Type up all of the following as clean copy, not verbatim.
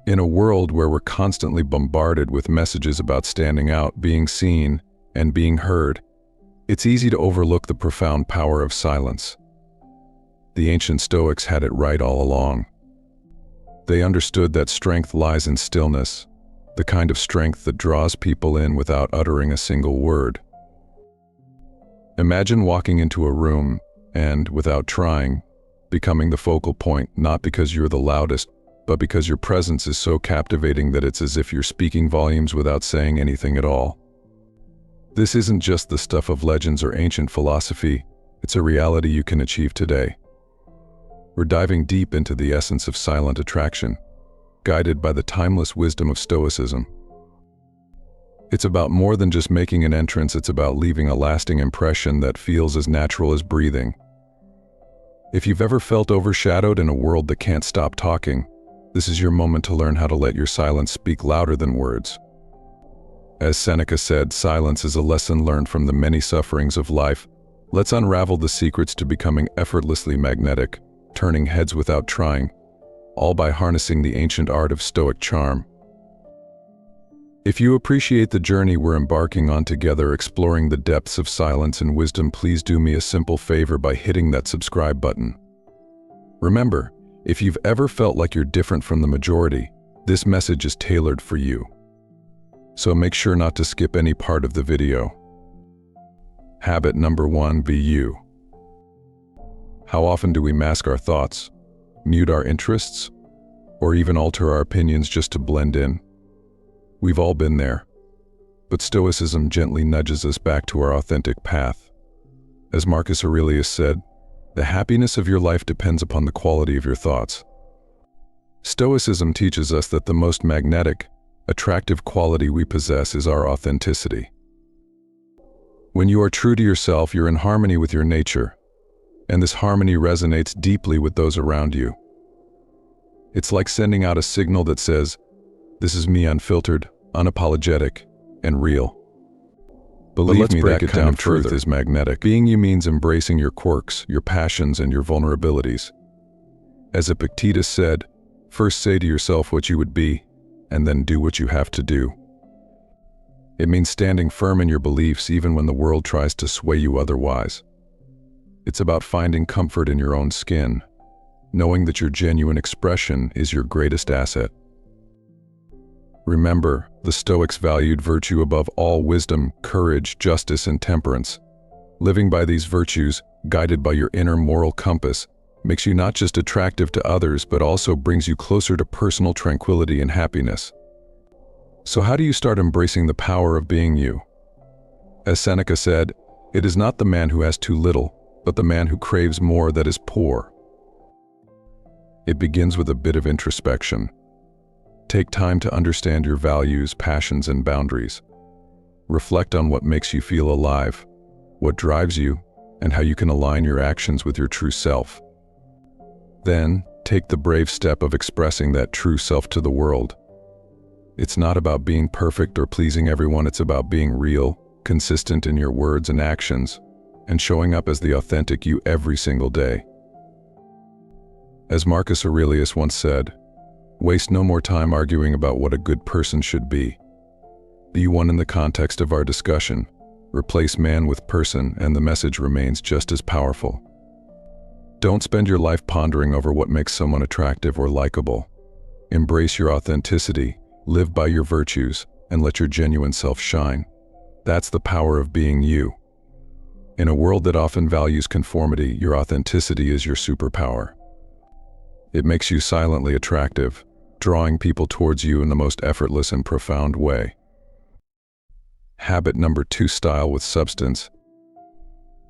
In a world where we're constantly bombarded with messages about standing out, being seen, and being heard, it's easy to overlook the profound power of silence. The ancient Stoics had it right all along. They understood that strength lies in stillness, the kind of strength that draws people in without uttering a single word. Imagine walking into a room and, without trying, becoming the focal point, not because you're the loudest, but because your presence is so captivating that it's as if you're speaking volumes without saying anything at all. This isn't just the stuff of legends or ancient philosophy, it's a reality you can achieve today. We're diving deep into the essence of silent attraction, guided by the timeless wisdom of Stoicism. It's about more than just making an entrance, it's about leaving a lasting impression that feels as natural as breathing. If you've ever felt overshadowed in a world that can't stop talking, this is your moment to learn how to let your silence speak louder than words. As Seneca said, silence is a lesson learned from the many sufferings of life. Let's unravel the secrets to becoming effortlessly magnetic, turning heads without trying, all by harnessing the ancient art of Stoic charm. If you appreciate the journey we're embarking on together, exploring the depths of silence and wisdom, please do me a simple favor by hitting that subscribe button. Remember, if you've ever felt like you're different from the majority, this message is tailored for you. So make sure not to skip any part of the video. Habit number 1: be you. How often do we mask our thoughts, mute our interests, or even alter our opinions just to blend in? We've all been there, but Stoicism gently nudges us back to our authentic path. As Marcus Aurelius said, the happiness of your life depends upon the quality of your thoughts. Stoicism teaches us that the most magnetic, attractive quality we possess is our authenticity. When you are true to yourself, you're in harmony with your nature, and this harmony resonates deeply with those around you. It's like sending out a signal that says, "This is me, unfiltered, unapologetic, and real." Believe me, that kind of truth is magnetic. Being you means embracing your quirks, your passions, and your vulnerabilities. As Epictetus said, first say to yourself what you would be, and then do what you have to do. It means standing firm in your beliefs even when the world tries to sway you otherwise. It's about finding comfort in your own skin, knowing that your genuine expression is your greatest asset. Remember, the Stoics valued virtue above all: wisdom, courage, justice, and temperance. Living by these virtues, guided by your inner moral compass, makes you not just attractive to others but also brings you closer to personal tranquility and happiness. So how do you start embracing the power of being you? As Seneca said, it is not the man who has too little, but the man who craves more that is poor. It begins with a bit of introspection. Take time to understand your values, passions, and boundaries. Reflect on what makes you feel alive, what drives you, and how you can align your actions with your true self. Then, take the brave step of expressing that true self to the world. It's not about being perfect or pleasing everyone, it's about being real, consistent in your words and actions, and showing up as the authentic you every single day. As Marcus Aurelius once said, waste no more time arguing about what a good person should be. Be one in the context of our discussion. Replace man with person, and the message remains just as powerful. Don't spend your life pondering over what makes someone attractive or likable. Embrace your authenticity, live by your virtues, and let your genuine self shine. That's the power of being you. In a world that often values conformity, your authenticity is your superpower. It makes you silently attractive, drawing people towards you in the most effortless and profound way. Habit number 2: style with substance.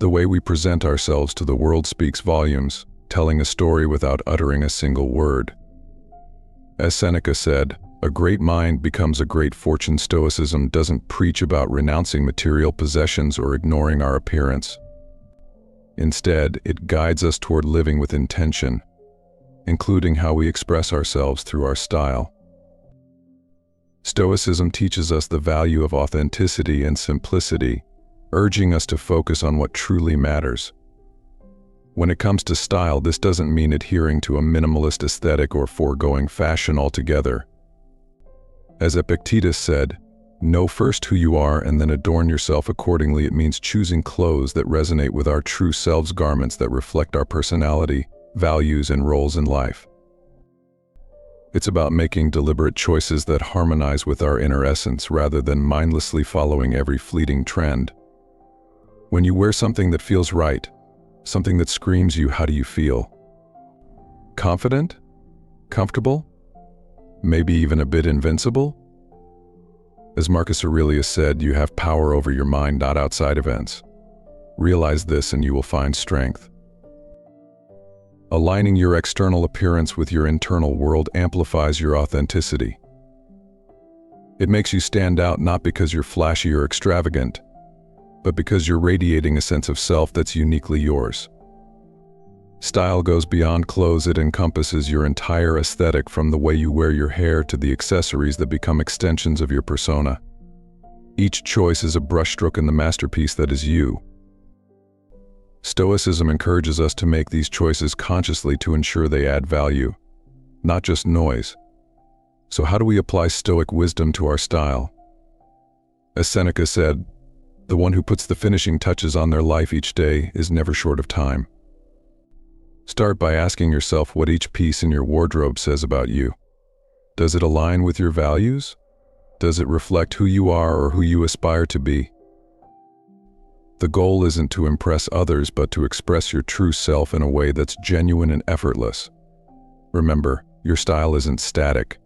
The way we present ourselves to the world speaks volumes, telling a story without uttering a single word. As Seneca said, a great mind becomes a great fortune. Stoicism doesn't preach about renouncing material possessions or ignoring our appearance. Instead, it guides us toward living with intention, including how we express ourselves through our style. Stoicism teaches us the value of authenticity and simplicity, urging us to focus on what truly matters. When it comes to style, this doesn't mean adhering to a minimalist aesthetic or foregoing fashion altogether. As Epictetus said, know first who you are and then adorn yourself accordingly. It means choosing clothes that resonate with our true selves, garments that reflect our personality, values, and roles in life. It's about making deliberate choices that harmonize with our inner essence rather than mindlessly following every fleeting trend. When you wear something that feels right, something that screams you, how do you feel? Confident? Comfortable? Maybe even a bit invincible? As Marcus Aurelius said, you have power over your mind, not outside events. Realize this and you will find strength. Aligning your external appearance with your internal world amplifies your authenticity. It makes you stand out not because you're flashy or extravagant, but because you're radiating a sense of self that's uniquely yours. Style goes beyond clothes. It encompasses your entire aesthetic, from the way you wear your hair to the accessories that become extensions of your persona. Each choice is a brushstroke in the masterpiece that is you. Stoicism encourages us to make these choices consciously to ensure they add value, not just noise. So how do we apply Stoic wisdom to our style? As Seneca said, the one who puts the finishing touches on their life each day is never short of time. Start by asking yourself what each piece in your wardrobe says about you. Does it align with your values? Does it reflect who you are or who you aspire to be? The goal isn't to impress others, but to express your true self in a way that's genuine and effortless. Remember, your style isn't static.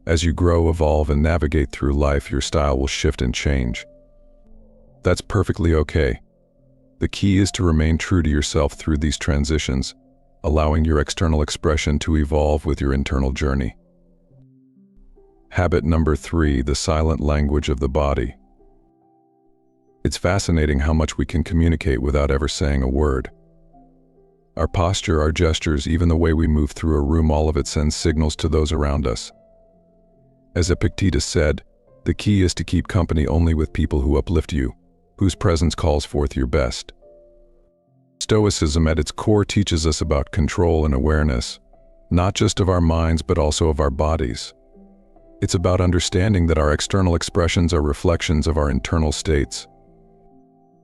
As you grow, evolve, and navigate through life, your style will shift and change. That's perfectly okay. The key is to remain true to yourself through these transitions, allowing your external expression to evolve with your internal journey. Habit number 3, the silent language of the body. It's fascinating how much we can communicate without ever saying a word. Our posture, our gestures, even the way we move through a room, all of it sends signals to those around us. As Epictetus said, the key is to keep company only with people who uplift you, whose presence calls forth your best. Stoicism at its core teaches us about control and awareness, not just of our minds but also of our bodies. It's about understanding that our external expressions are reflections of our internal states.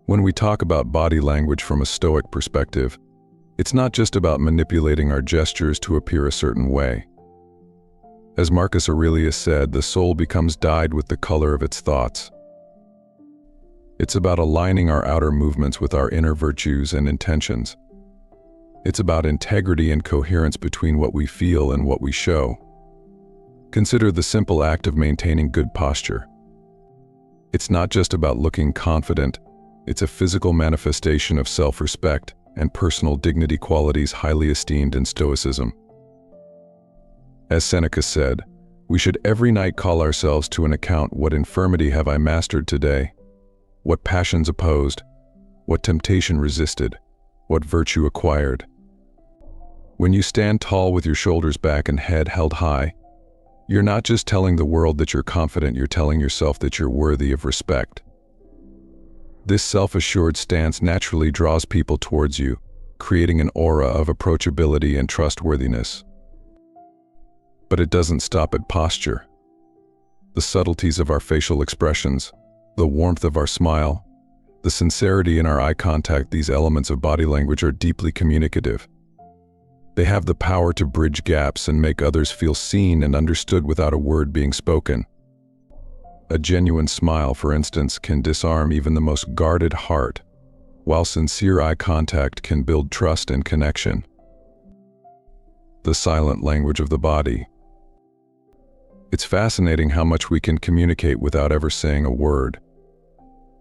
When we talk about body language from a Stoic perspective, it's not just about manipulating our gestures to appear a certain way. As Marcus Aurelius said, the soul becomes dyed with the color of its thoughts. It's about aligning our outer movements with our inner virtues and intentions. It's about integrity and coherence between what we feel and what we show. Consider the simple act of maintaining good posture. It's not just about looking confident, it's a physical manifestation of self-respect and personal dignity, qualities highly esteemed in Stoicism. As Seneca said, we should every night call ourselves to an account. What infirmity have I mastered today? What passions opposed? What temptation resisted? What virtue acquired? When you stand tall with your shoulders back and head held high, you're not just telling the world that you're confident, you're telling yourself that you're worthy of respect. This self-assured stance naturally draws people towards you, creating an aura of approachability and trustworthiness. But it doesn't stop at posture. The subtleties of our facial expressions, the warmth of our smile, the sincerity in our eye contact, these elements of body language are deeply communicative. They have the power to bridge gaps and make others feel seen and understood without a word being spoken. A genuine smile, for instance, can disarm even the most guarded heart, while sincere eye contact can build trust and connection. The silent language of the body. It's fascinating how much we can communicate without ever saying a word.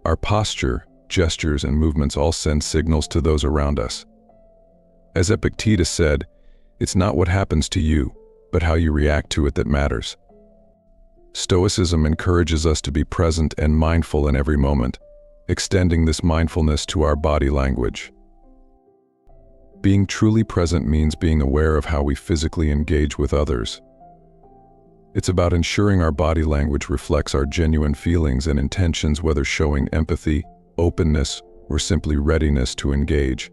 Our posture, gestures, and movements all send signals to those around us. As Epictetus said, it's not what happens to you, but how you react to it that matters. Stoicism encourages us to be present and mindful in every moment, extending this mindfulness to our body language. Being truly present means being aware of how we physically engage with others. It's about ensuring our body language reflects our genuine feelings and intentions, whether showing empathy, openness, or simply readiness to engage.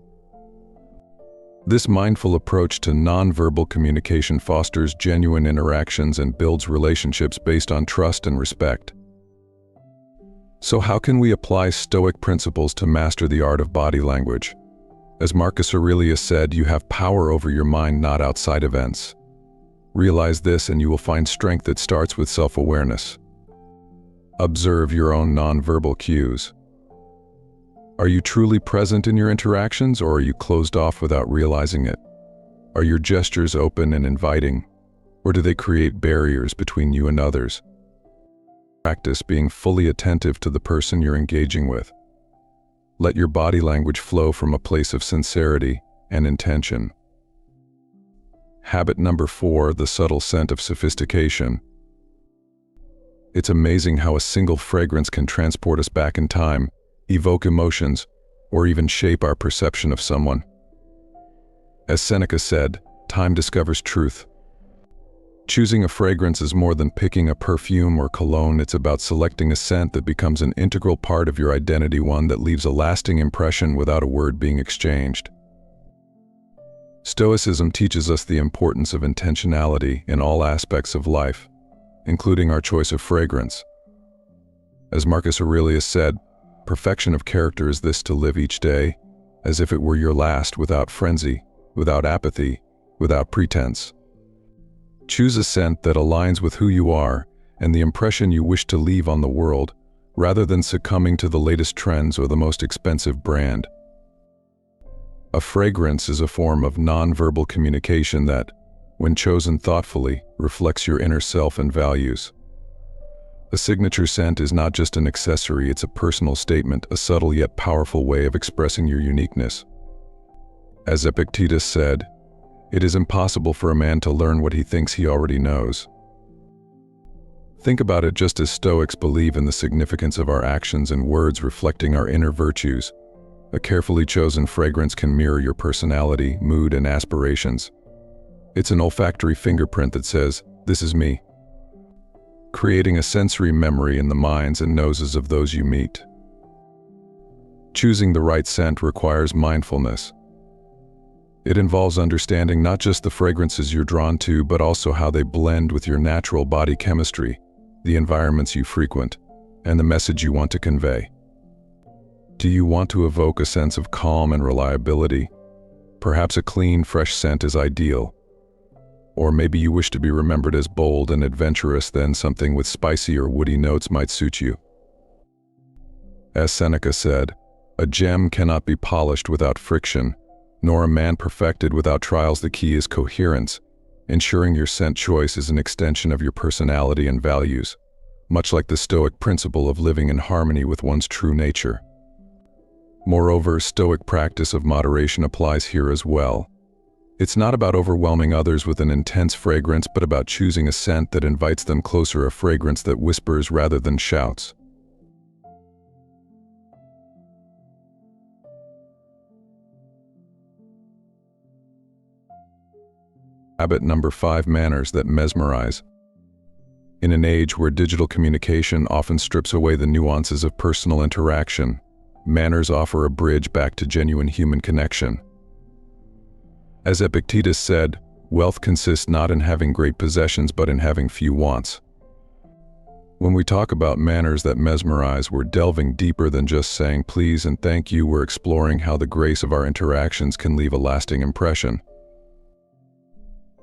This mindful approach to nonverbal communication fosters genuine interactions and builds relationships based on trust and respect. So how can we apply Stoic principles to master the art of body language? As Marcus Aurelius said, you have power over your mind, not outside events. Realize this and you will find strength that starts with self-awareness. Observe your own nonverbal cues. Are you truly present in your interactions, or are you closed off without realizing it? Are your gestures open and inviting, or do they create barriers between you and others? Practice being fully attentive to the person you're engaging with. Let your body language flow from a place of sincerity and intention. Habit number 4, the subtle scent of sophistication. It's amazing how a single fragrance can transport us back in time, evoke emotions, or even shape our perception of someone. As Seneca said, time discovers truth. Choosing a fragrance is more than picking a perfume or cologne. It's about selecting a scent that becomes an integral part of your identity, one that leaves a lasting impression without a word being exchanged. Stoicism teaches us the importance of intentionality in all aspects of life, including our choice of fragrance. As Marcus Aurelius said, perfection of character is this: to live each day as if it were your last, without frenzy, without apathy, without pretense. Choose a scent that aligns with who you are and the impression you wish to leave on the world, rather than succumbing to the latest trends or the most expensive brand. A fragrance is a form of nonverbal communication that, when chosen thoughtfully, reflects your inner self and values. A signature scent is not just an accessory, it's a personal statement, a subtle yet powerful way of expressing your uniqueness. As Epictetus said, it is impossible for a man to learn what he thinks he already knows. Think about it. Just as Stoics believe in the significance of our actions and words reflecting our inner virtues, a carefully chosen fragrance can mirror your personality, mood, and aspirations. It's an olfactory fingerprint that says, "This is me," creating a sensory memory in the minds and noses of those you meet. Choosing the right scent requires mindfulness. It involves understanding not just the fragrances you're drawn to, but also how they blend with your natural body chemistry, the environments you frequent, and the message you want to convey. Do you want to evoke a sense of calm and reliability? Perhaps a clean, fresh scent is ideal. Or maybe you wish to be remembered as bold and adventurous, then something with spicy or woody notes might suit you. As Seneca said, "A gem cannot be polished without friction, nor a man perfected without trials." The key is coherence, ensuring your scent choice is an extension of your personality and values, much like the Stoic principle of living in harmony with one's true nature. Moreover, Stoic practice of moderation applies here as well. It's not about overwhelming others with an intense fragrance, but about choosing a scent that invites them closer, a fragrance that whispers rather than shouts. Habit number 5, manners that mesmerize. In an age where digital communication often strips away the nuances of personal interaction, manners offer a bridge back to genuine human connection. As Epictetus said, wealth consists not in having great possessions but in having few wants. When we talk about manners that mesmerize, we're delving deeper than just saying please and thank you. We're exploring how the grace of our interactions can leave a lasting impression.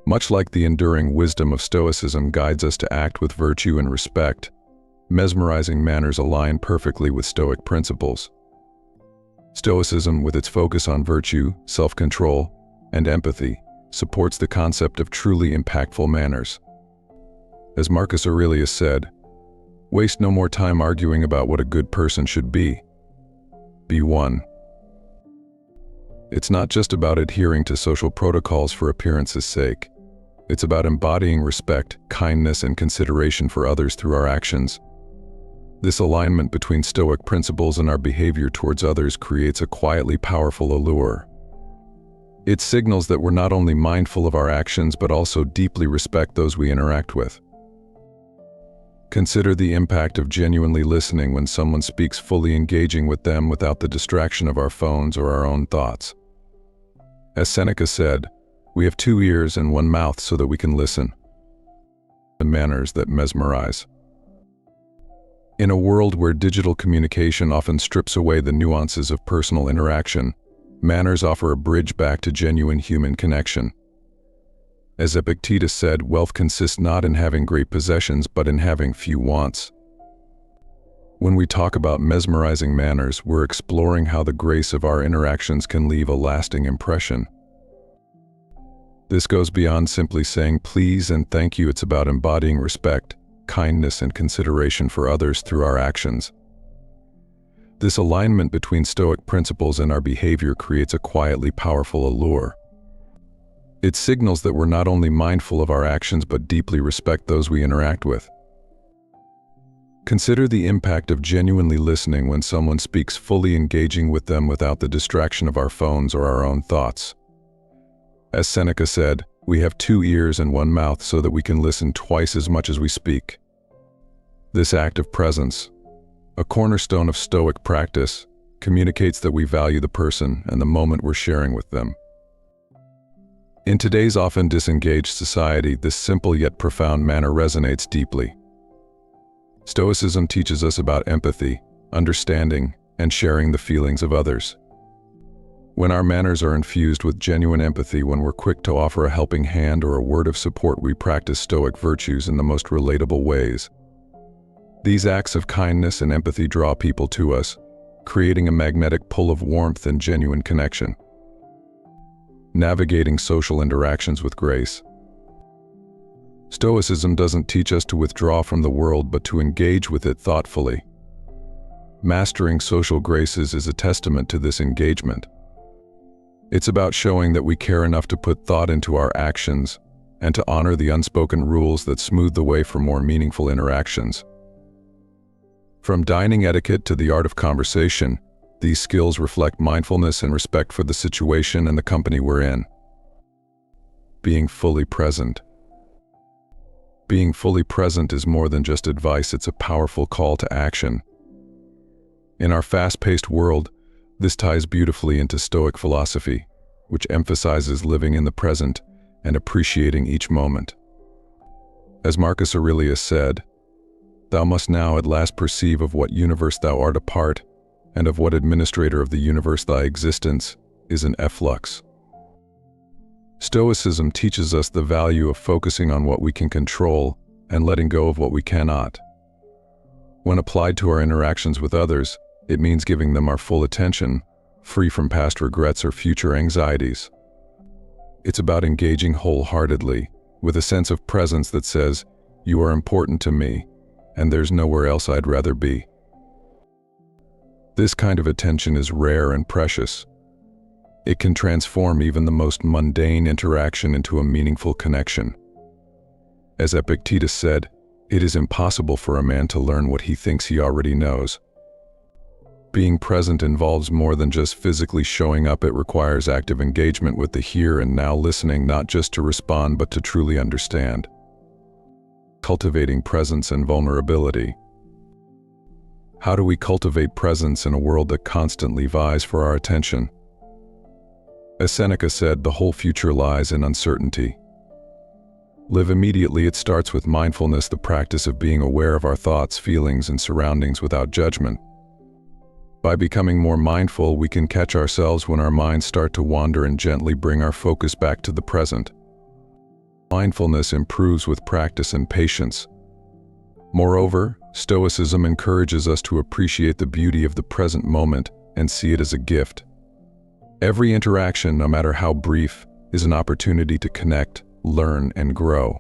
Much like the enduring wisdom of Stoicism guides us to act with virtue and respect, mesmerizing manners align perfectly with Stoic principles. Stoicism, with its focus on virtue, self-control, and empathy, supports the concept of truly impactful manners. As Marcus Aurelius said, "Waste no more time arguing about what a good person should be. Be one." It's not just about adhering to social protocols for appearance's sake. It's about embodying respect, kindness, and consideration for others through our actions. This alignment between Stoic principles and our behavior towards others creates a quietly powerful allure. It signals that we're not only mindful of our actions but also deeply respect those we interact with. Consider the impact of genuinely listening when someone speaks, fully engaging with them without the distraction of our phones or our own thoughts. As Seneca said, we have 2 ears and 1 mouth so that we can listen. The manners that mesmerize. In a world where digital communication often strips away the nuances of personal interaction, manners offer a bridge back to genuine human connection. As Epictetus said, wealth consists not in having great possessions, but in having few wants. When we talk about mesmerizing manners, we're exploring how the grace of our interactions can leave a lasting impression. This goes beyond simply saying please and thank you. It's about embodying respect, kindness, and consideration for others through our actions. This alignment between Stoic principles and our behavior creates a quietly powerful allure. It signals that we're not only mindful of our actions but deeply respect those we interact with. Consider the impact of genuinely listening when someone speaks, fully engaging with them without the distraction of our phones or our own thoughts. As Seneca said, we have 2 ears and 1 mouth so that we can listen twice as much as we speak. This act of presence, a cornerstone of Stoic practice, communicates that we value the person and the moment we're sharing with them. In today's often disengaged society, this simple yet profound manner resonates deeply. Stoicism teaches us about empathy, understanding, and sharing the feelings of others. When our manners are infused with genuine empathy, when we're quick to offer a helping hand or a word of support, we practice Stoic virtues in the most relatable ways. These acts of kindness and empathy draw people to us, creating a magnetic pull of warmth and genuine connection. Navigating social interactions with grace. Stoicism doesn't teach us to withdraw from the world, but to engage with it thoughtfully. Mastering social graces is a testament to this engagement. It's about showing that we care enough to put thought into our actions and to honor the unspoken rules that smooth the way for more meaningful interactions. From dining etiquette to the art of conversation, these skills reflect mindfulness and respect for the situation and the company we're in. Being fully present. Being fully present is more than just advice, it's a powerful call to action. In our fast-paced world, this ties beautifully into Stoic philosophy, which emphasizes living in the present and appreciating each moment. As Marcus Aurelius said, "Thou must now at last perceive of what universe thou art a part, and of what administrator of the universe thy existence is an efflux." Stoicism teaches us the value of focusing on what we can control and letting go of what we cannot. When applied to our interactions with others, it means giving them our full attention, free from past regrets or future anxieties. It's about engaging wholeheartedly, with a sense of presence that says, "You are important to me, and there's nowhere else I'd rather be." This kind of attention is rare and precious. It can transform even the most mundane interaction into a meaningful connection. As Epictetus said, "It is impossible for a man to learn what he thinks he already knows." Being present involves more than just physically showing up. It requires active engagement with the here and now, listening not just to respond but to truly understand. Cultivating presence and vulnerability. How do we cultivate presence in a world that constantly vies for our attention? As Seneca said, the whole future lies in uncertainty. Live immediately. It starts with mindfulness, the practice of being aware of our thoughts, feelings, and surroundings without judgment. By becoming more mindful, we can catch ourselves when our minds start to wander and gently bring our focus back to the present. Mindfulness improves with practice and patience. Moreover, Stoicism encourages us to appreciate the beauty of the present moment and see it as a gift. Every interaction, no matter how brief, is an opportunity to connect, learn, and grow.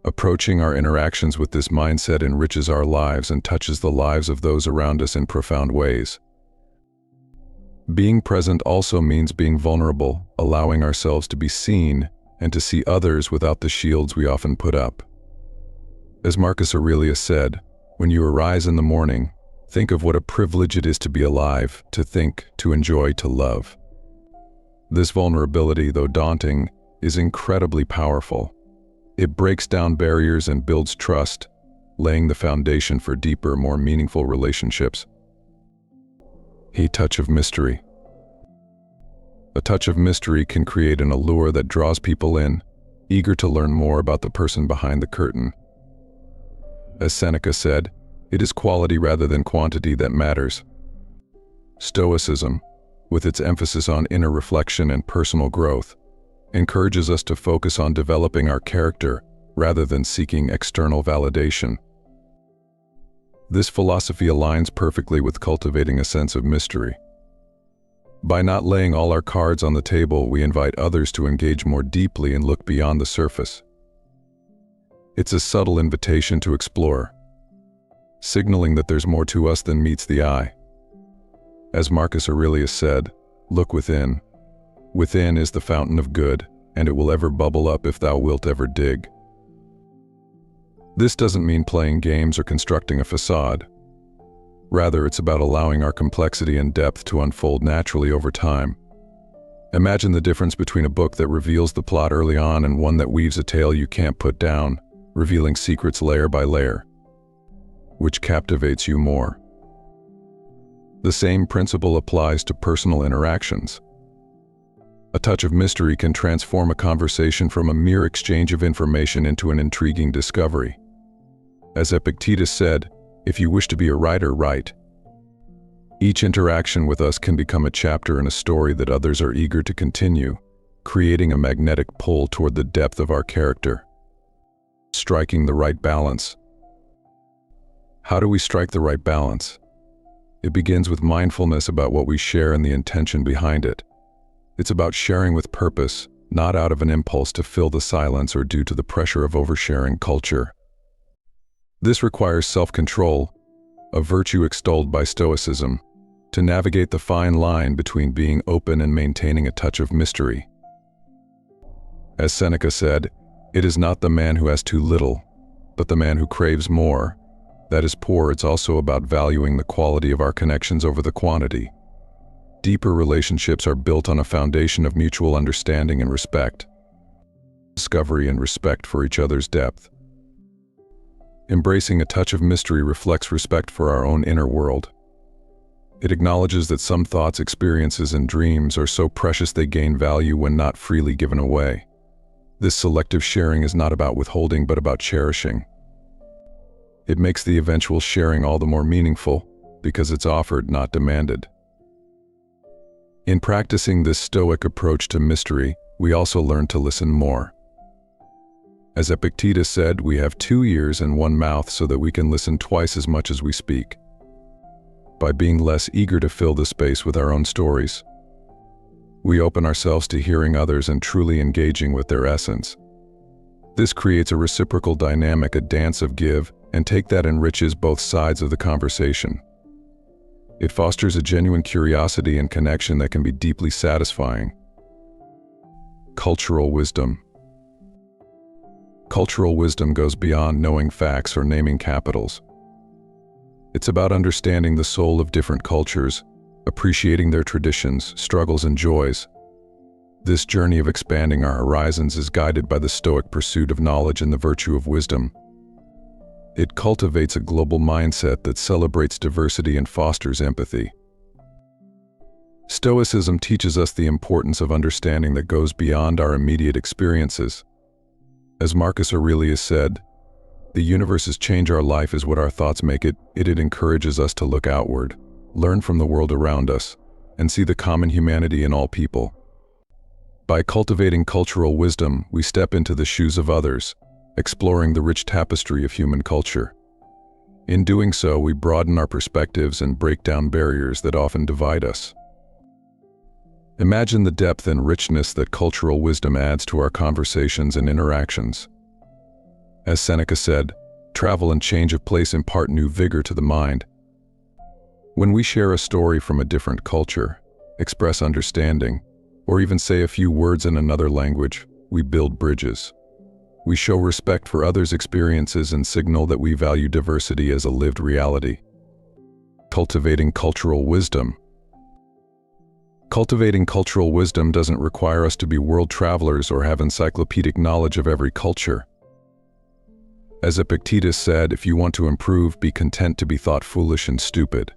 Approaching our interactions with this mindset enriches our lives and touches the lives of those around us in profound ways. Being present also means being vulnerable, allowing ourselves to be seen and to see others without the shields we often put up. As Marcus Aurelius said, "When you arise in the morning, think of what a privilege it is to be alive, to think, to enjoy, to love." This vulnerability, though daunting, is incredibly powerful. It breaks down barriers and builds trust, laying the foundation for deeper, more meaningful relationships. A touch of mystery. A touch of mystery can create an allure that draws people in, eager to learn more about the person behind the curtain. As Seneca said, it is quality rather than quantity that matters. Stoicism, with its emphasis on inner reflection and personal growth, encourages us to focus on developing our character rather than seeking external validation. This philosophy aligns perfectly with cultivating a sense of mystery. By not laying all our cards on the table, we invite others to engage more deeply and look beyond the surface. It's a subtle invitation to explore, signaling that there's more to us than meets the eye. As Marcus Aurelius said, "Look within. Within is the fountain of good, and it will ever bubble up if thou wilt ever dig." This doesn't mean playing games or constructing a facade. Rather, it's about allowing our complexity and depth to unfold naturally over time. Imagine the difference between a book that reveals the plot early on and one that weaves a tale you can't put down, revealing secrets layer by layer. Which captivates you more? The same principle applies to personal interactions. A touch of mystery can transform a conversation from a mere exchange of information into an intriguing discovery. As Epictetus said, "If you wish to be a writer, write." Each interaction with us can become a chapter in a story that others are eager to continue, creating a magnetic pull toward the depth of our character. Striking the right balance. How do we strike the right balance? It begins with mindfulness about what we share and the intention behind it. It's about sharing with purpose, not out of an impulse to fill the silence or due to the pressure of oversharing culture. This requires self-control, a virtue extolled by Stoicism, to navigate the fine line between being open and maintaining a touch of mystery. As Seneca said, "It is not the man who has too little, but the man who craves more that is poor." It's also about valuing the quality of our connections over the quantity. Deeper relationships are built on a foundation of mutual understanding and respect. Discovery and respect for each other's depth. Embracing a touch of mystery reflects respect for our own inner world. It acknowledges that some thoughts, experiences, and dreams are so precious they gain value when not freely given away. This selective sharing is not about withholding but about cherishing. It makes the eventual sharing all the more meaningful because it's offered, not demanded. In practicing this Stoic approach to mystery, we also learn to listen more. As Epictetus said, we have 2 ears and 1 mouth so that we can listen twice as much as we speak. By being less eager to fill the space with our own stories, we open ourselves to hearing others and truly engaging with their essence. This creates a reciprocal dynamic, a dance of give and take that enriches both sides of the conversation. It fosters a genuine curiosity and connection that can be deeply satisfying. Cultural wisdom. Cultural wisdom goes beyond knowing facts or naming capitals. It's about understanding the soul of different cultures, appreciating their traditions, struggles, and joys. This journey of expanding our horizons is guided by the Stoic pursuit of knowledge and the virtue of wisdom. It cultivates a global mindset that celebrates diversity and fosters empathy. Stoicism teaches us the importance of understanding that goes beyond our immediate experiences. As Marcus Aurelius said, "The universe's change our life is what our thoughts make it." It encourages us to look outward, learn from the world around us, and see the common humanity in all people. By cultivating cultural wisdom, we step into the shoes of others, exploring the rich tapestry of human culture. In doing so, we broaden our perspectives and break down barriers that often divide us. Imagine the depth and richness that cultural wisdom adds to our conversations and interactions. As Seneca said, "Travel and change of place impart new vigor to the mind." When we share a story from a different culture, express understanding, or even say a few words in another language, we build bridges. We show respect for others' experiences and signal that we value diversity as a lived reality. Cultivating cultural wisdom. Cultivating cultural wisdom doesn't require us to be world travelers or have encyclopedic knowledge of every culture. As Epictetus said, "If you want to improve, be content to be thought foolish and stupid."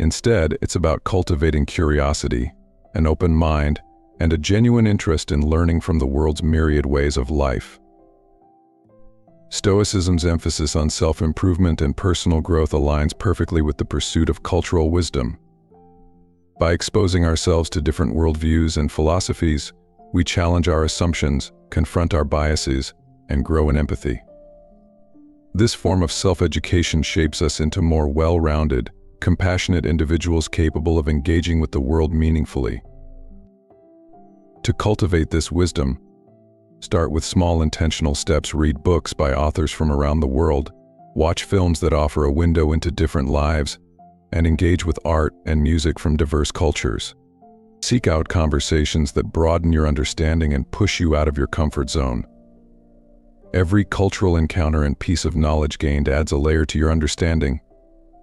Instead, it's about cultivating curiosity, an open mind, and a genuine interest in learning from the world's myriad ways of life. Stoicism's emphasis on self-improvement and personal growth aligns perfectly with the pursuit of cultural wisdom. By exposing ourselves to different worldviews and philosophies, we challenge our assumptions, confront our biases, and grow in empathy. This form of self-education shapes us into more well-rounded, compassionate individuals capable of engaging with the world meaningfully. To cultivate this wisdom, start with small intentional steps. Read books by authors from around the world, watch films that offer a window into different lives, and engage with art and music from diverse cultures. Seek out conversations that broaden your understanding and push you out of your comfort zone. Every cultural encounter and piece of knowledge gained adds a layer to your understanding,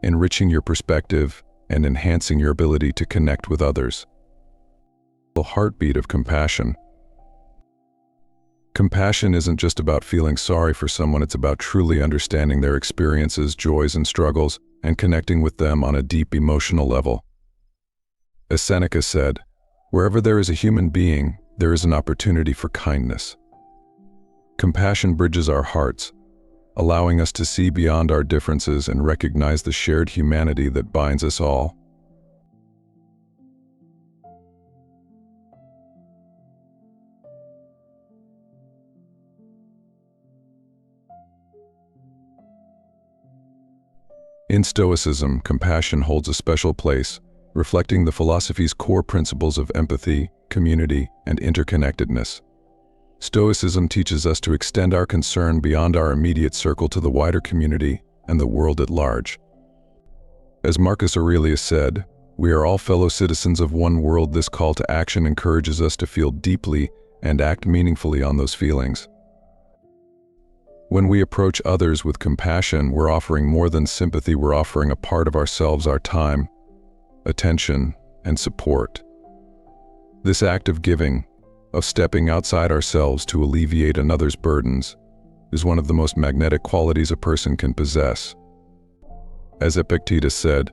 enriching your perspective and enhancing your ability to connect with others. The heartbeat of compassion. Compassion isn't just about feeling sorry for someone, it's about truly understanding their experiences, joys, and struggles, and connecting with them on a deep emotional level. As Seneca said, "Wherever there is a human being, there is an opportunity for kindness." Compassion bridges our hearts, allowing us to see beyond our differences and recognize the shared humanity that binds us all. In Stoicism, compassion holds a special place, reflecting the philosophy's core principles of empathy, community, and interconnectedness. Stoicism teaches us to extend our concern beyond our immediate circle to the wider community and the world at large. As Marcus Aurelius said, "We are all fellow citizens of one world." This call to action encourages us to feel deeply and act meaningfully on those feelings. When we approach others with compassion, we're offering more than sympathy. We're offering a part of ourselves, our time, attention, and support. This act of giving, of stepping outside ourselves to alleviate another's burdens, is one of the most magnetic qualities a person can possess. As Epictetus said,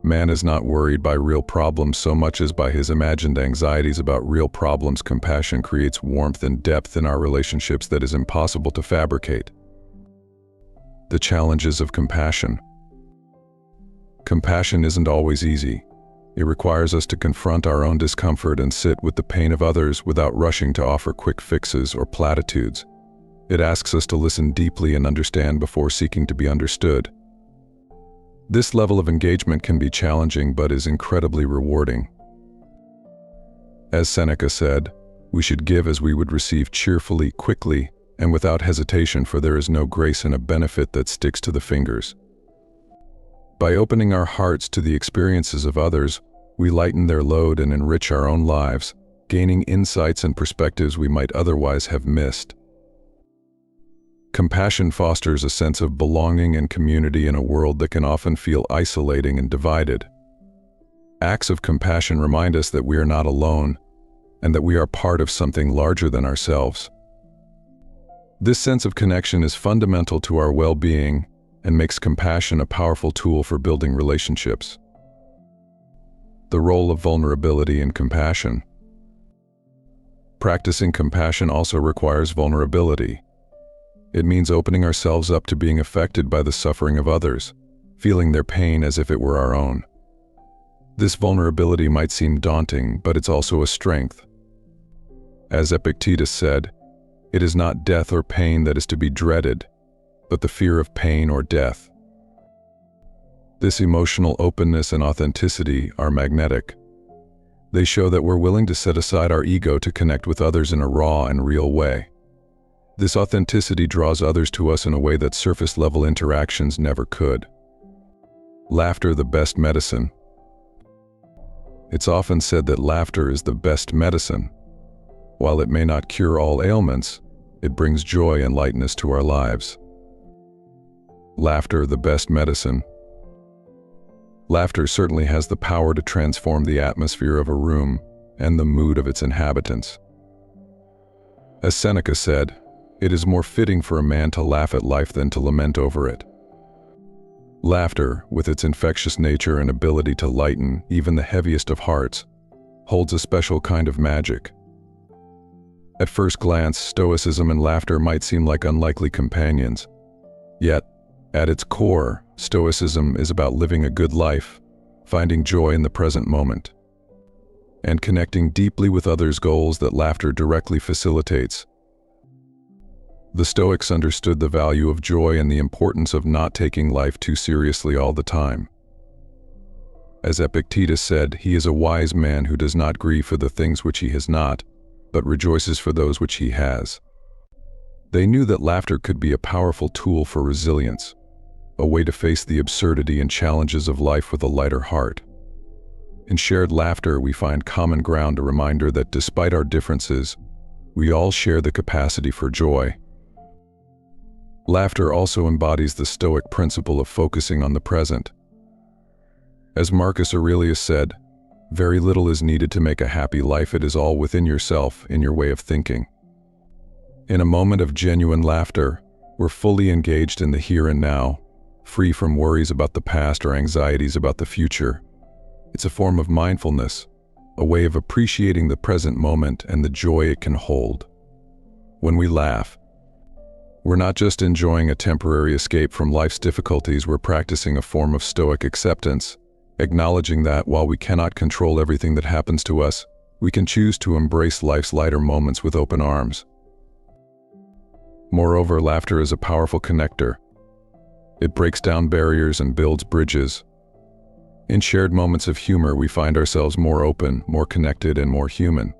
"Man is not worried by real problems so much as by his imagined anxieties about real problems." Compassion creates warmth and depth in our relationships that is impossible to fabricate. The challenges of compassion. Compassion isn't always easy. It requires us to confront our own discomfort and sit with the pain of others without rushing to offer quick fixes or platitudes. It asks us to listen deeply and understand before seeking to be understood. This level of engagement can be challenging but is incredibly rewarding. As Seneca said, "We should give as we would receive, cheerfully, quickly, and without hesitation, for there is no grace in a benefit that sticks to the fingers." By opening our hearts to the experiences of others, we lighten their load and enrich our own lives, gaining insights and perspectives we might otherwise have missed. Compassion fosters a sense of belonging and community in a world that can often feel isolating and divided. Acts of compassion remind us that we are not alone, and that we are part of something larger than ourselves. This sense of connection is fundamental to our well-being and makes compassion a powerful tool for building relationships. The role of vulnerability in compassion. Practicing compassion also requires vulnerability. It means opening ourselves up to being affected by the suffering of others, feeling their pain as if it were our own. This vulnerability might seem daunting, but it's also a strength. As Epictetus said, "It is not death or pain that is to be dreaded, but the fear of pain or death." This emotional openness and authenticity are magnetic. They show that we're willing to set aside our ego to connect with others in a raw and real way. This authenticity draws others to us in a way that surface-level interactions never could. Laughter, the best medicine. It's often said that laughter is the best medicine. While it may not cure all ailments, it brings joy and lightness to our lives. Laughter, the best medicine. Laughter certainly has the power to transform the atmosphere of a room and the mood of its inhabitants. As Seneca said, "It is more fitting for a man to laugh at life than to lament over it." Laughter, with its infectious nature and ability to lighten even the heaviest of hearts, holds a special kind of magic. At first glance, stoicism and laughter might seem like unlikely companions. Yet, at its core, stoicism is about living a good life, finding joy in the present moment, and connecting deeply with others' goals that laughter directly facilitates. The Stoics understood the value of joy and the importance of not taking life too seriously all the time. As Epictetus said, he is a wise man who does not grieve for the things which he has not, but rejoices for those which he has. They knew that laughter could be a powerful tool for resilience, a way to face the absurdity and challenges of life with a lighter heart. In shared laughter, we find common ground, a reminder that despite our differences, we all share the capacity for joy. Laughter also embodies the Stoic principle of focusing on the present. As Marcus Aurelius said, very little is needed to make a happy life. It is all within yourself, in your way of thinking. In a moment of genuine laughter, we're fully engaged in the here and now, free from worries about the past or anxieties about the future. It's a form of mindfulness, a way of appreciating the present moment and the joy it can hold. When we laugh, we're not just enjoying a temporary escape from life's difficulties, we're practicing a form of Stoic acceptance, acknowledging that while we cannot control everything that happens to us, we can choose to embrace life's lighter moments with open arms. Moreover, laughter is a powerful connector. It breaks down barriers and builds bridges. In shared moments of humor, we find ourselves more open, more connected, and more human.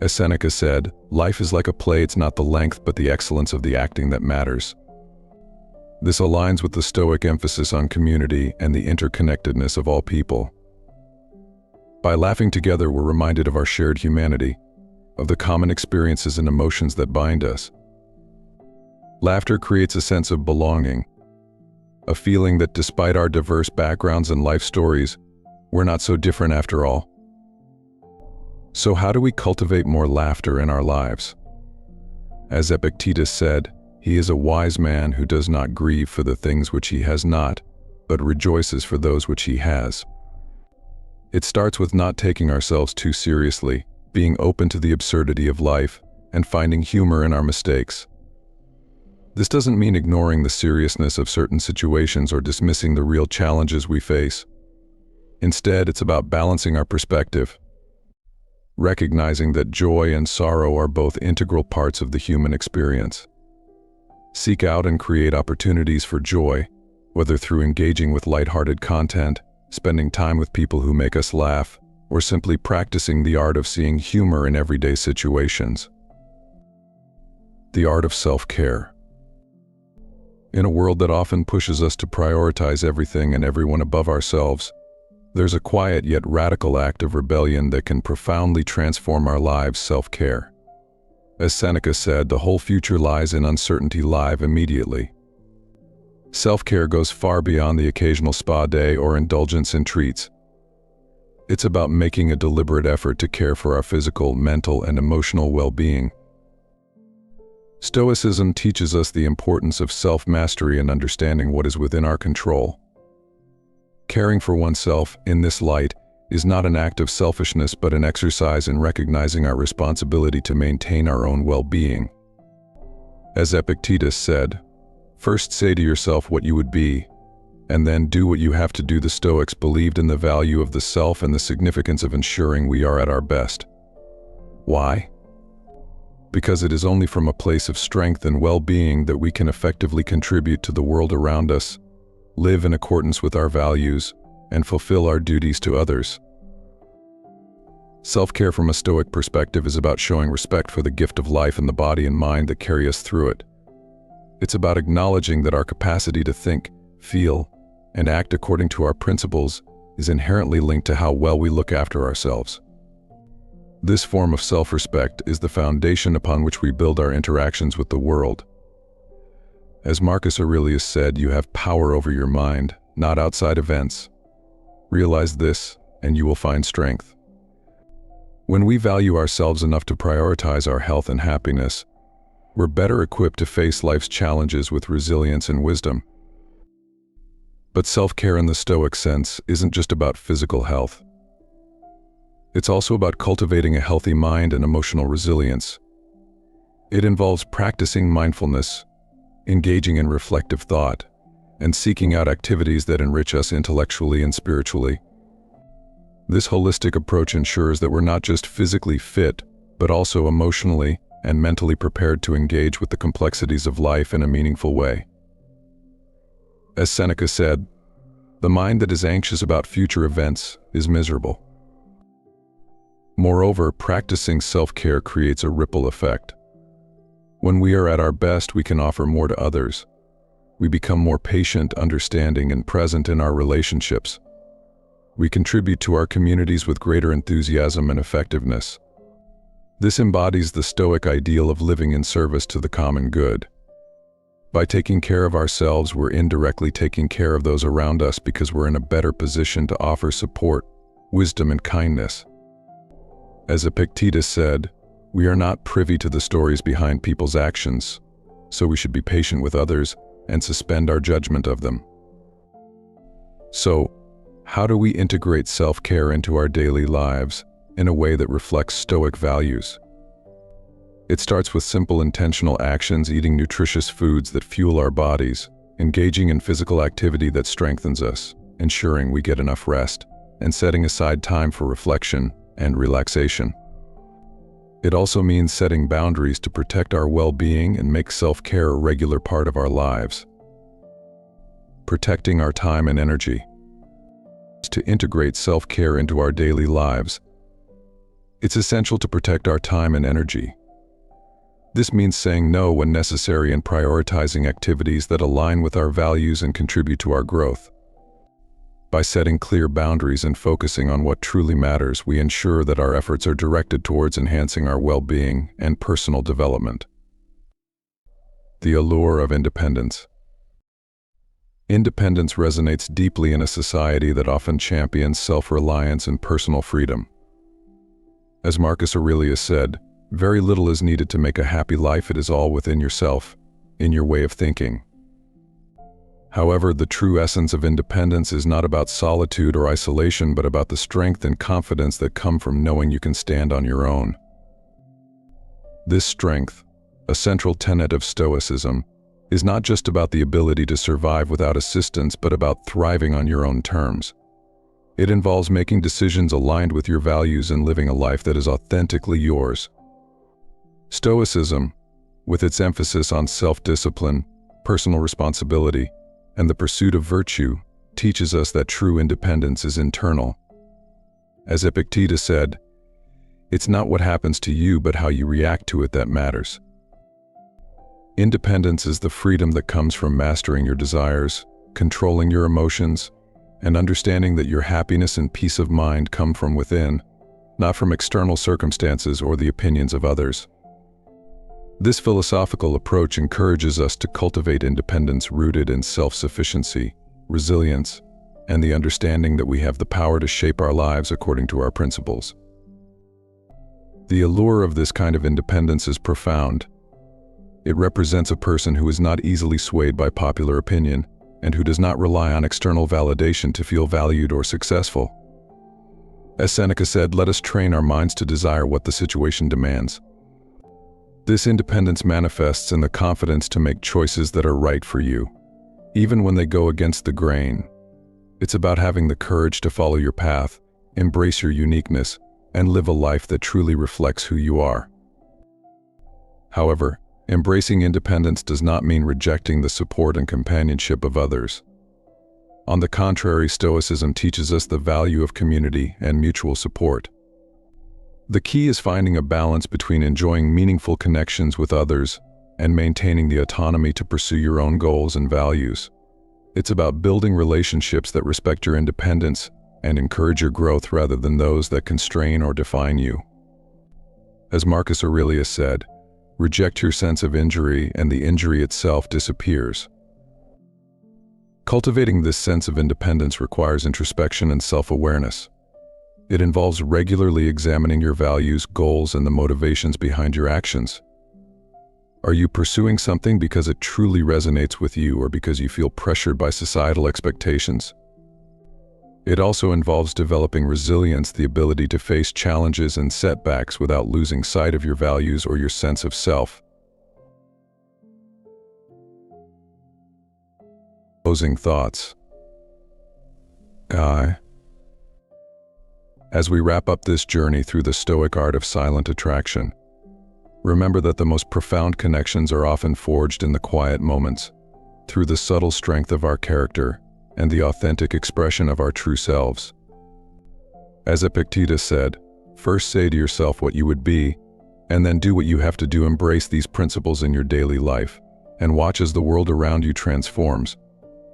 As Seneca said, life is like a play. It's not the length but the excellence of the acting that matters. This aligns with the Stoic emphasis on community and the interconnectedness of all people. By laughing together, we're reminded of our shared humanity, of the common experiences and emotions that bind us. Laughter creates a sense of belonging, a feeling that despite our diverse backgrounds and life stories, we're not so different after all. So how do we cultivate more laughter in our lives? As Epictetus said, he is a wise man who does not grieve for the things which he has not, but rejoices for those which he has. It starts with not taking ourselves too seriously, being open to the absurdity of life, and finding humor in our mistakes. This doesn't mean ignoring the seriousness of certain situations or dismissing the real challenges we face. Instead, it's about balancing our perspective, recognizing that joy and sorrow are both integral parts of the human experience. Seek out and create opportunities for joy, whether through engaging with lighthearted content, spending time with people who make us laugh, or simply practicing the art of seeing humor in everyday situations. The art of self-care. In a world that often pushes us to prioritize everything and everyone above ourselves, there's a quiet yet radical act of rebellion that can profoundly transform our lives: self-care. As Seneca said, the whole future lies in uncertainty. Live immediately. Self-care goes far beyond the occasional spa day or indulgence in treats. It's about making a deliberate effort to care for our physical, mental, and emotional well-being. Stoicism teaches us the importance of self-mastery and understanding what is within our control. Caring for oneself, in this light, is not an act of selfishness but an exercise in recognizing our responsibility to maintain our own well-being. As Epictetus said, first say to yourself what you would be, and then do what you have to do. The Stoics believed in the value of the self and the significance of ensuring we are at our best. Why? Because it is only from a place of strength and well-being that we can effectively contribute to the world around us, live in accordance with our values, and fulfill our duties to others. Self-care from a Stoic perspective is about showing respect for the gift of life and the body and mind that carry us through it. It's about acknowledging that our capacity to think, feel, and act according to our principles is inherently linked to how well we look after ourselves. This form of self-respect is the foundation upon which we build our interactions with the world. As Marcus Aurelius said, you have power over your mind, not outside events. Realize this, and you will find strength. When we value ourselves enough to prioritize our health and happiness, we're better equipped to face life's challenges with resilience and wisdom. But self-care in the Stoic sense isn't just about physical health. It's also about cultivating a healthy mind and emotional resilience. It involves practicing mindfulness, engaging in reflective thought, and seeking out activities that enrich us intellectually and spiritually. This holistic approach ensures that we're not just physically fit, but also emotionally and mentally prepared to engage with the complexities of life in a meaningful way. As Seneca said, "The mind that is anxious about future events is miserable." Moreover, practicing self-care creates a ripple effect. When we are at our best, we can offer more to others. We become more patient, understanding, and present in our relationships. We contribute to our communities with greater enthusiasm and effectiveness. This embodies the Stoic ideal of living in service to the common good. By taking care of ourselves, we're indirectly taking care of those around us because we're in a better position to offer support, wisdom, and kindness. As Epictetus said, "We are not privy to the stories behind people's actions, so we should be patient with others and suspend our judgment of them." So, how do we integrate self-care into our daily lives in a way that reflects Stoic values? It starts with simple intentional actions, eating nutritious foods that fuel our bodies, engaging in physical activity that strengthens us, ensuring we get enough rest, and setting aside time for reflection and relaxation. It also means setting boundaries to protect our well-being and make self-care a regular part of our lives. Protecting our time and energy. To integrate self-care into our daily lives, it's essential to protect our time and energy. This means saying no when necessary and prioritizing activities that align with our values and contribute to our growth. By setting clear boundaries and focusing on what truly matters, we ensure that our efforts are directed towards enhancing our well-being and personal development. The allure of independence. Independence resonates deeply in a society that often champions self-reliance and personal freedom. As Marcus Aurelius said, "Very little is needed to make a happy life. It is all within yourself, in your way of thinking." However, the true essence of independence is not about solitude or isolation, but about the strength and confidence that come from knowing you can stand on your own. This strength, a central tenet of Stoicism, is not just about the ability to survive without assistance, but about thriving on your own terms. It involves making decisions aligned with your values and living a life that is authentically yours. Stoicism, with its emphasis on self-discipline, personal responsibility, and the pursuit of virtue, teaches us that true independence is internal. As Epictetus said, "It's not what happens to you, but how you react to it that matters." Independence is the freedom that comes from mastering your desires, controlling your emotions, and understanding that your happiness and peace of mind come from within, not from external circumstances or the opinions of others. This philosophical approach encourages us to cultivate independence rooted in self-sufficiency, resilience, and the understanding that we have the power to shape our lives according to our principles. The allure of this kind of independence is profound. It represents a person who is not easily swayed by popular opinion and who does not rely on external validation to feel valued or successful. As Seneca said, "Let us train our minds to desire what the situation demands." This independence manifests in the confidence to make choices that are right for you, even when they go against the grain. It's about having the courage to follow your path, embrace your uniqueness, and live a life that truly reflects who you are. However, embracing independence does not mean rejecting the support and companionship of others. On the contrary, Stoicism teaches us the value of community and mutual support. The key is finding a balance between enjoying meaningful connections with others and maintaining the autonomy to pursue your own goals and values. It's about building relationships that respect your independence and encourage your growth rather than those that constrain or define you. As Marcus Aurelius said, "Reject your sense of injury and the injury itself disappears." Cultivating this sense of independence requires introspection and self-awareness. It involves regularly examining your values, goals, and the motivations behind your actions. Are you pursuing something because it truly resonates with you or because you feel pressured by societal expectations? It also involves developing resilience, the ability to face challenges and setbacks without losing sight of your values or your sense of self. Closing thoughts. As we wrap up this journey through the Stoic art of silent attraction, remember that the most profound connections are often forged in the quiet moments, through the subtle strength of our character and the authentic expression of our true selves. As Epictetus said, first say to yourself what you would be, and then do what you have to do. Embrace these principles in your daily life, and watch as the world around you transforms,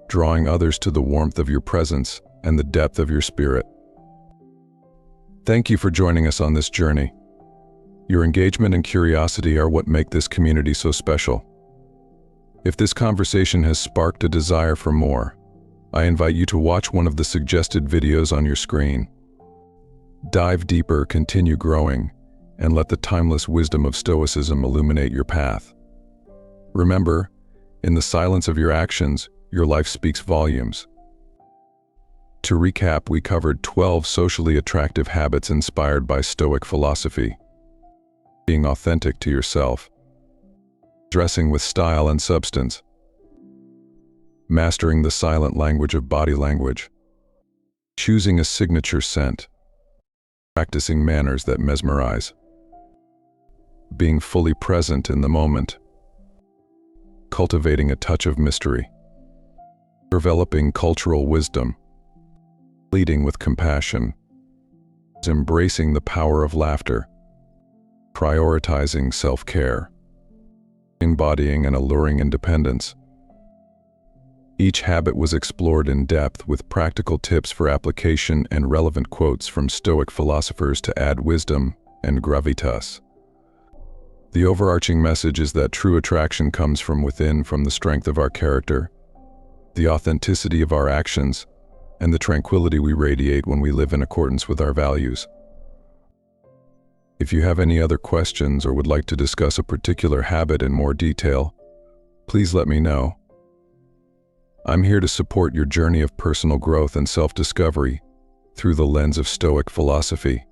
drawing others to the warmth of your presence and the depth of your spirit. Thank you for joining us on this journey. Your engagement and curiosity are what make this community so special. If this conversation has sparked a desire for more, I invite you to watch one of the suggested videos on your screen. Dive deeper, continue growing, and let the timeless wisdom of Stoicism illuminate your path. Remember, in the silence of your actions, your life speaks volumes. To recap, we covered 12 socially attractive habits inspired by Stoic philosophy. Being authentic to yourself. Dressing with style and substance. Mastering the silent language of body language. Choosing a signature scent. Practicing manners that mesmerize. Being fully present in the moment. Cultivating a touch of mystery. Developing cultural wisdom. Leading with compassion. Embracing the power of laughter. Prioritizing self-care. Embodying and alluring independence. Each habit was explored in depth with practical tips for application and relevant quotes from Stoic philosophers to add wisdom and gravitas. The overarching message is that true attraction comes from within, from the strength of our character, the authenticity of our actions, and the tranquility we radiate when we live in accordance with our values. If you have any other questions or would like to discuss a particular habit in more detail, please let me know. I'm here to support your journey of personal growth and self-discovery through the lens of Stoic philosophy.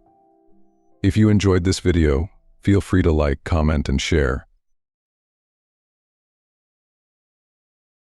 If you enjoyed this video, feel free to like, comment, and share.